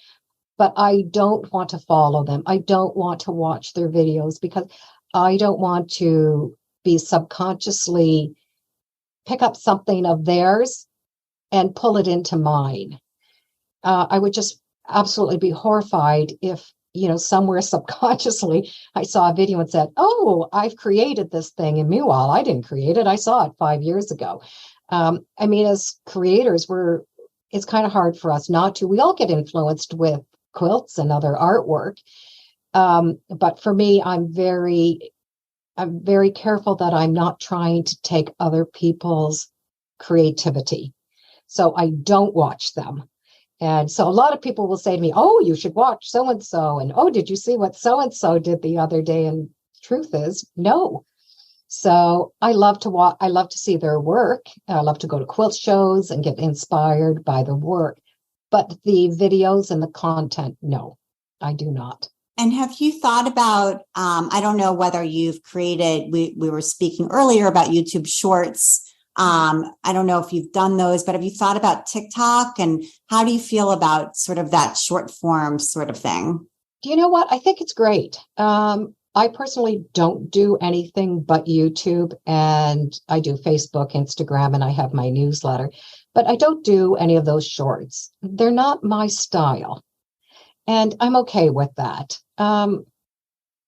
But I don't want to follow them. I don't want to watch their videos because I don't want to be I would just absolutely be horrified if, somewhere subconsciously I saw a video and said, oh, I've created this thing. And meanwhile, I didn't create it. I saw it 5 years ago. As creators, it's kind of hard for us not to. We all get influenced with quilts and other artwork. But for me, I'm very careful that I'm not trying to take other people's creativity. So I don't watch them. And so a lot of people will say to me, oh, you should watch so-and-so. And, oh, did you see what so-and-so did the other day? And the truth is, no. So I love to watch. I love to see their work. I love to go to quilt shows and get inspired by the work. But the videos and the content, no, I do not. And have you thought about, I don't know whether you've created, we were speaking earlier about YouTube Shorts. I don't know if you've done those, but have you thought about TikTok, and how do you feel about sort of that short form sort of thing? Do you know what? I think it's great. I personally don't do anything but YouTube, and I do Facebook, Instagram, and I have my newsletter, but I don't do any of those shorts. They're not my style, and I'm okay with that. And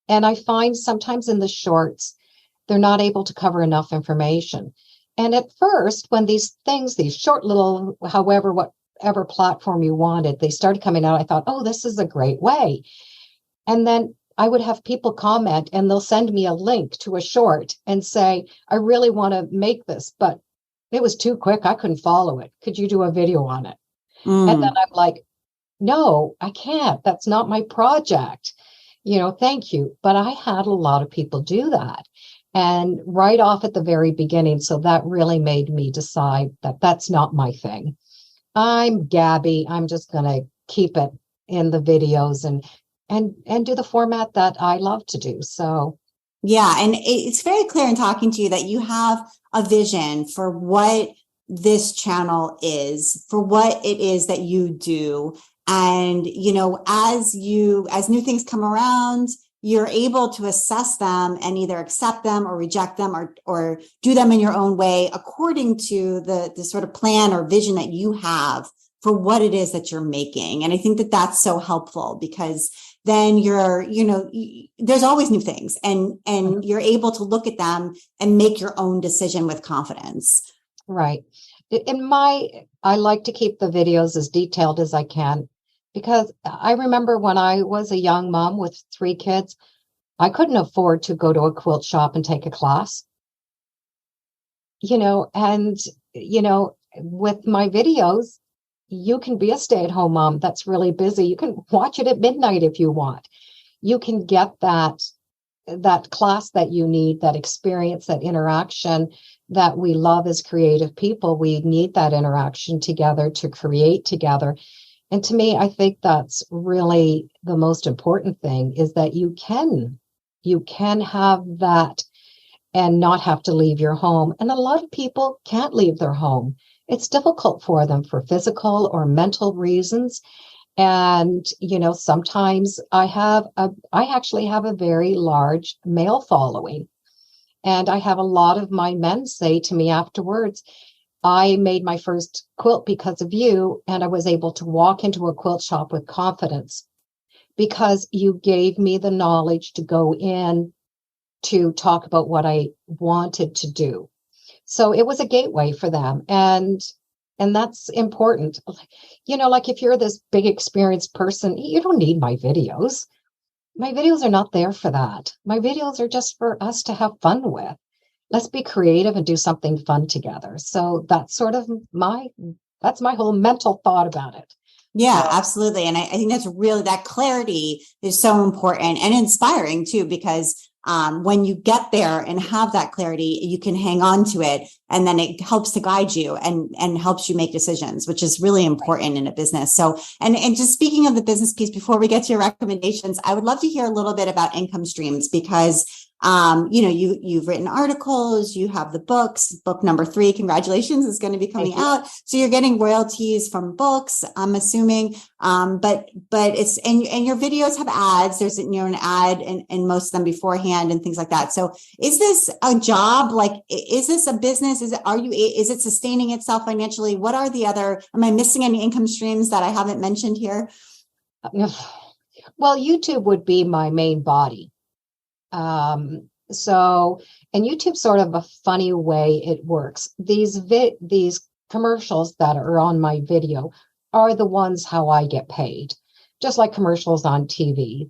I find sometimes in the shorts, they're not able to cover enough information. And at first, when these short little, whatever platform you wanted, they started coming out, I thought, oh, this is a great way. And then I would have people comment, and they'll send me a link to a short and say, I really want to make this, but it was too quick. I couldn't follow it. Could you do a video on it? And then I'm like, no, I can't. That's not my project. Thank you. But I had a lot of people do that. And right off at the very beginning, so that really made me decide that that's not my thing. I'm Gabby. I'm just going to keep it in the videos and do the format that I love to do. So, yeah. And it's very clear in talking to you that you have a vision for what this channel is, for what it is that you do. And, as new things come around, you're able to assess them and either accept them or reject them or do them in your own way according to the sort of plan or vision that you have for what it is that you're making. And I think that that's so helpful, because then there's always new things, and you're able to look at them and make your own decision with confidence. Right. I like to keep the videos as detailed as I can, because I remember when I was a young mom with 3 kids, I couldn't afford to go to a quilt shop and take a class, with my videos, you can be a stay-at-home mom that's really busy. You can watch it at midnight if you want. You can get that class that you need, that experience, that interaction that we love as creative people. We need that interaction together to create together. And to me, I think that's really the most important thing, is that you can have that and not have to leave your home. And a lot of people can't leave their home. It's difficult for them for physical or mental reasons. And, sometimes I actually have a very large male following. And I have a lot of my men say to me afterwards, I made my first quilt because of you, and I was able to walk into a quilt shop with confidence because you gave me the knowledge to go in to talk about what I wanted to do. So it was a gateway for them. And that's important. Like if you're this big experienced person, you don't need my videos. My videos are not there for that. My videos are just for us to have fun with. Let's be creative and do something fun together. So that's sort of my whole mental thought about it. Yeah, absolutely. And I think that's really, that clarity is so important and inspiring too, because when you get there and have that clarity, you can hang on to it, and then it helps to guide you and helps you make decisions, which is really important in a business. So, and just speaking of the business piece, before we get to your recommendations, I would love to hear a little bit about income streams, because You've written articles, you have the books, book number 3, congratulations, is going to be coming out. So you're getting royalties from books, I'm assuming. But it's, and your videos have ads. There's, an ad in most of them beforehand and things like that. So is this a job? Like, is this a business? Is it sustaining itself financially? What are the other, am I missing any income streams that I haven't mentioned here? Well, YouTube would be my main body. And YouTube's sort of a funny way it works. These commercials that are on my video are the ones how I get paid, just like commercials on TV.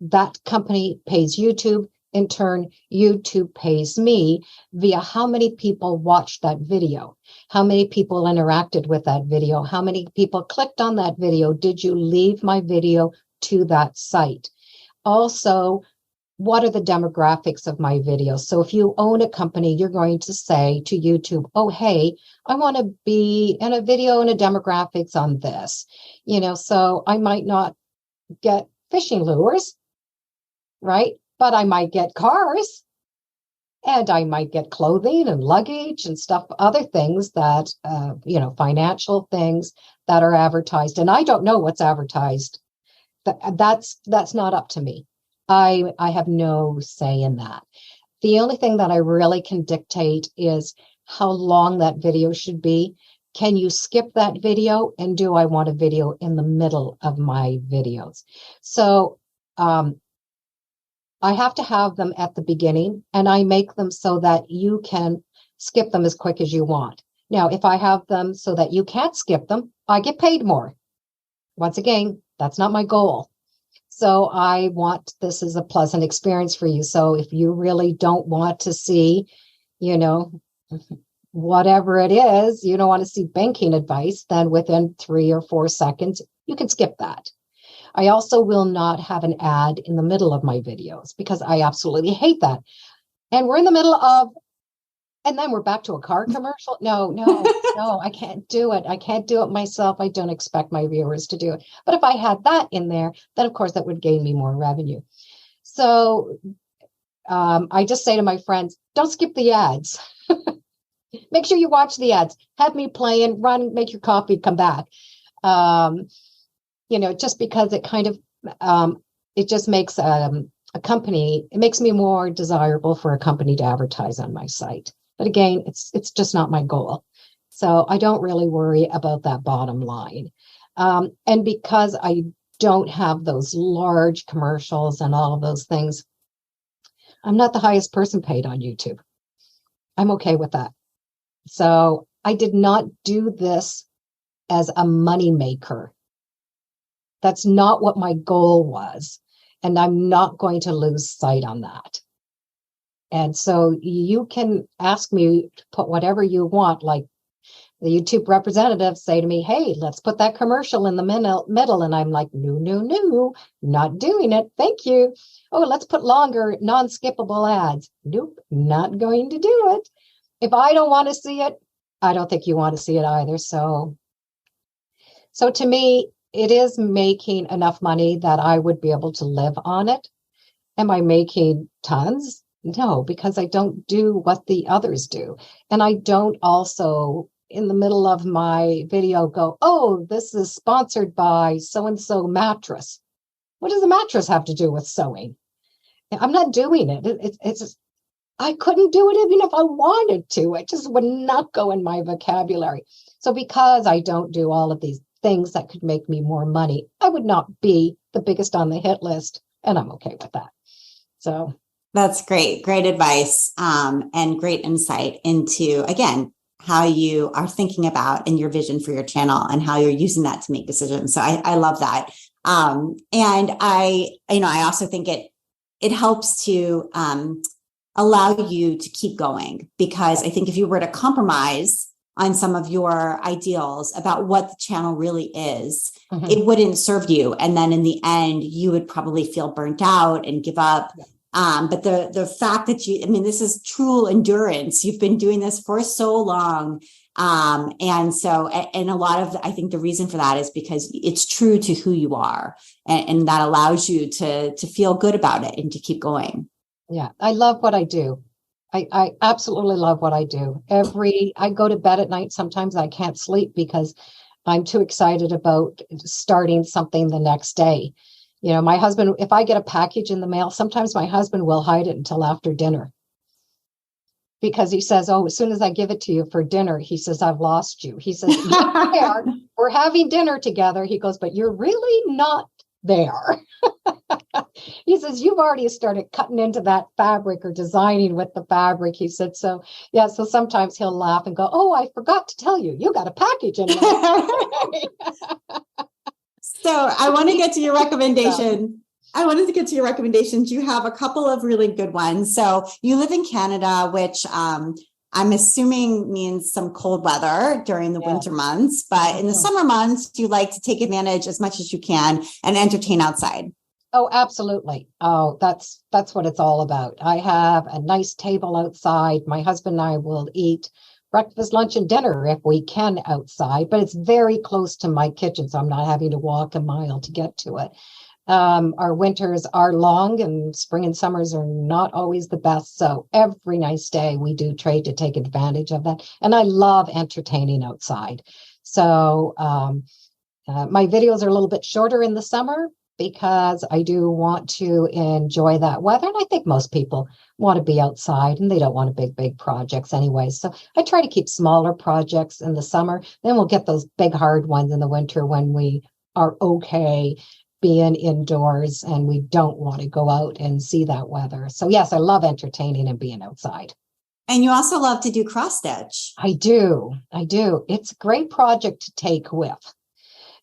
That company pays YouTube. In turn, YouTube pays me via how many people watched that video, how many people interacted with that video, how many people clicked on that video. Did you leave my video to that site? Also, what are the demographics of my videos? So if you own a company, you're going to say to YouTube, oh, hey, I want to be in a video and a demographics on this, so I might not get fishing lures, right? But I might get cars, and I might get clothing and luggage and stuff, other things that, financial things that are advertised. And I don't know what's advertised. That's not up to me. I have no say in that. The only thing that I really can dictate is how long that video should be. Can you skip that video? And do I want a video in the middle of my videos? So I have to have them at the beginning, and I make them so that you can skip them as quick as you want. Now, if I have them so that you can't skip them, I get paid more. Once again, that's not my goal. So I want this as a pleasant experience for you. So if you really don't want to see, whatever it is, you don't want to see banking advice, then within 3 or 4 seconds, you can skip that. I also will not have an ad in the middle of my videos because I absolutely hate that. And we're in the middle of, and then we're back to a car commercial. No, I can't do it. I can't do it myself. I don't expect my viewers to do it. But if I had that in there, then of course that would gain me more revenue. So I just say to my friends, don't skip the ads. Make sure you watch the ads. Have me playing, run, make your coffee, come back. Just because it kind of, it just makes a company, it makes me more desirable for a company to advertise on my site. But again, it's just not my goal. So I don't really worry about that bottom line. And because I don't have those large commercials and all of those things, I'm not the highest person paid on YouTube. I'm okay with that. So I did not do this as a money maker. That's not what my goal was. And I'm not going to lose sight on that. And so you can ask me to put whatever you want, like the YouTube representatives say to me, hey, let's put that commercial in the middle. And I'm like, no, not doing it. Thank you. Oh, let's put longer, non-skippable ads. Nope, not going to do it. If I don't want to see it, I don't think you want to see it either. So to me, it is making enough money that I would be able to live on it. Am I making tons? No, because I don't do what the others do. And I don't also, in the middle of my video, go, oh, this is sponsored by so-and-so mattress. What does a mattress have to do with sewing? I'm not doing it. It's just, I couldn't do it even if I wanted to. It just would not go in my vocabulary. So because I don't do all of these things that could make me more money, I would not be the biggest on the hit list. And I'm okay with that. So that's great. Great advice, and great insight into, again, how you are thinking about and your vision for your channel and how you're using that to make decisions. So I love that. And I also think it helps to allow you to keep going, because I think if you were to compromise on some of your ideals about what the channel really is, it wouldn't serve you. And then in the end, you would probably feel burnt out and give up. But the fact that this is true endurance. You've been doing this for so long. And a lot of, I think the reason for that is because it's true to who you are, and that allows you to feel good about it and to keep going. Yeah. I love what I do. I absolutely love what I do. I go to bed at night. Sometimes I can't sleep because I'm too excited about starting something the next day. You know, my husband, if I get a package in the mail, sometimes my husband will hide it until after dinner because he says, oh, as soon as I give it to you for dinner, he says, I've lost you. He says, you're there. We're having dinner together. He goes, but you're really not there. He says, you've already started cutting into that fabric or designing with the fabric. He said, so yeah, so sometimes he'll laugh and go, oh, I forgot to tell you, you got a package in there. So I want to get to your recommendation. I wanted to get to your recommendations. You have a couple of really good ones. So you live in Canada, which I'm assuming means some cold weather during the winter months, but in the summer months, you like to take advantage as much as you can and entertain outside. Oh, absolutely. Oh, that's what it's all about. I have a nice table outside. My husband and I will eat breakfast, lunch, and dinner if we can outside, but it's very close to my kitchen, so I'm not having to walk a mile to get to it. Our winters are long and spring and summers are not always the best. So every nice day we do trade to take advantage of that. And I love entertaining outside. So my videos are a little bit shorter in the summer because I do want to enjoy that weather. And I think most people want to be outside and they don't want big projects anyway. So I try to keep smaller projects in the summer. Then we'll get those big, hard ones in the winter when we are okay being indoors and we don't want to go out and see that weather. So yes, I love entertaining and being outside. And you also love to do cross stitch. I do. It's a great project to take with.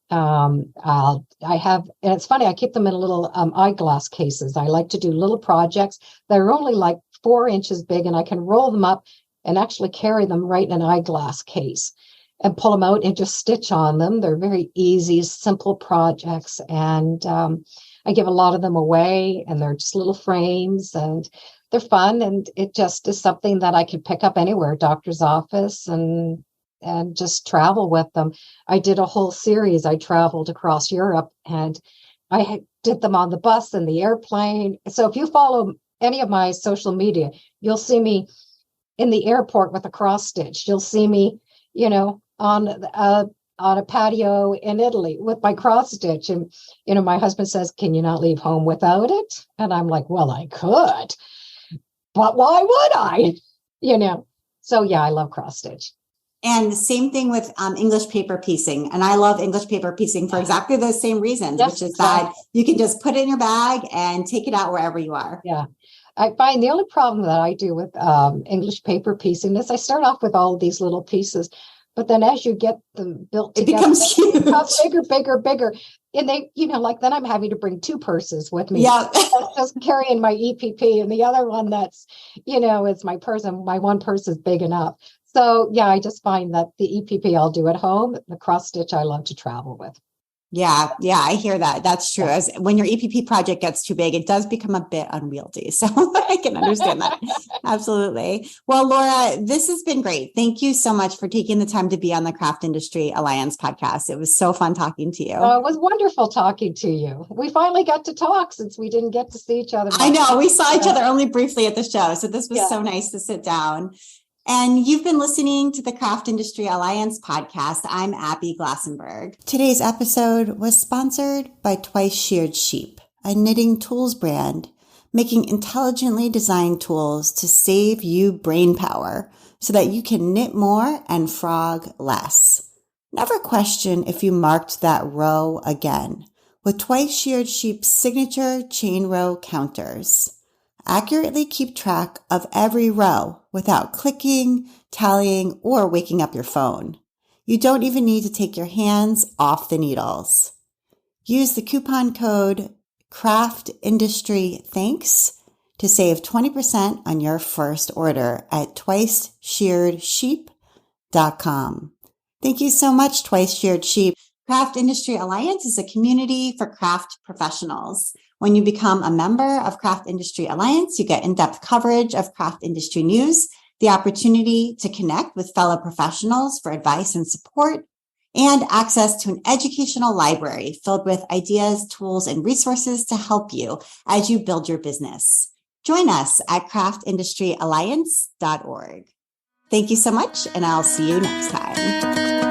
I have, and it's funny, I keep them in little eyeglass cases. I like to do little projects that are only like 4 inches big, and I can roll them up and actually carry them right in an eyeglass case and pull them out and just stitch on them. They're very easy, simple projects. And I give a lot of them away, and they're just little frames and they're fun. And it just is something that I can pick up anywhere, doctor's office, and just travel with them. I did a whole series. I traveled across Europe and I did them on the bus and the airplane. So if you follow any of my social media, you'll see me in the airport with a cross stitch. You'll see me, on a patio in Italy with my cross stitch. And, my husband says, can you not leave home without it? And I'm like, well, I could, but why would I? So yeah, I love cross stitch. And same thing with English paper piecing. And I love English paper piecing for exactly those same reasons, which is that you can just put it in your bag and take it out wherever you are. Yeah. I find the only problem that I do with English paper piecing is I start off with all of these little pieces, but then as you get them built together, it becomes huge. It becomes bigger. And they, then I'm having to bring 2 purses with me. Yeah. Just carrying my EPP, and the other one that's, is my purse, and my one purse is big enough. So yeah, I just find that the EPP I'll do at home. The cross stitch I love to travel with. Yeah, I hear that. That's true. As when your EPP project gets too big, it does become a bit unwieldy. So I can understand that. Absolutely. Well, Laura, this has been great. Thank you so much for taking the time to be on the Craft Industry Alliance podcast. It was so fun talking to you. Oh, it was wonderful talking to you. We finally got to talk since we didn't get to see each other. I know. We saw each other only briefly at the show. So this was so nice to sit down. And you've been listening to the Craft Industry Alliance podcast. I'm Abby Glassenberg. Today's episode was sponsored by Twice Sheared Sheep, a knitting tools brand, making intelligently designed tools to save you brain power so that you can knit more and frog less. Never question if you marked that row again with Twice Sheared Sheep's signature chain row counters. Accurately keep track of every row without clicking, tallying, or waking up your phone. You don't even need to take your hands off the needles. Use the coupon code CRAFTINDUSTRYTHANKS to save 20% on your first order at twiceshearedsheep.com. Thank you so much, Twice Sheared Sheep. Craft Industry Alliance is a community for craft professionals. When you become a member of Craft Industry Alliance, you get in-depth coverage of craft industry news, the opportunity to connect with fellow professionals for advice and support, and access to an educational library filled with ideas, tools, and resources to help you as you build your business. join us at craftindustryalliance.org. Thank you so much, and I'll see you next time.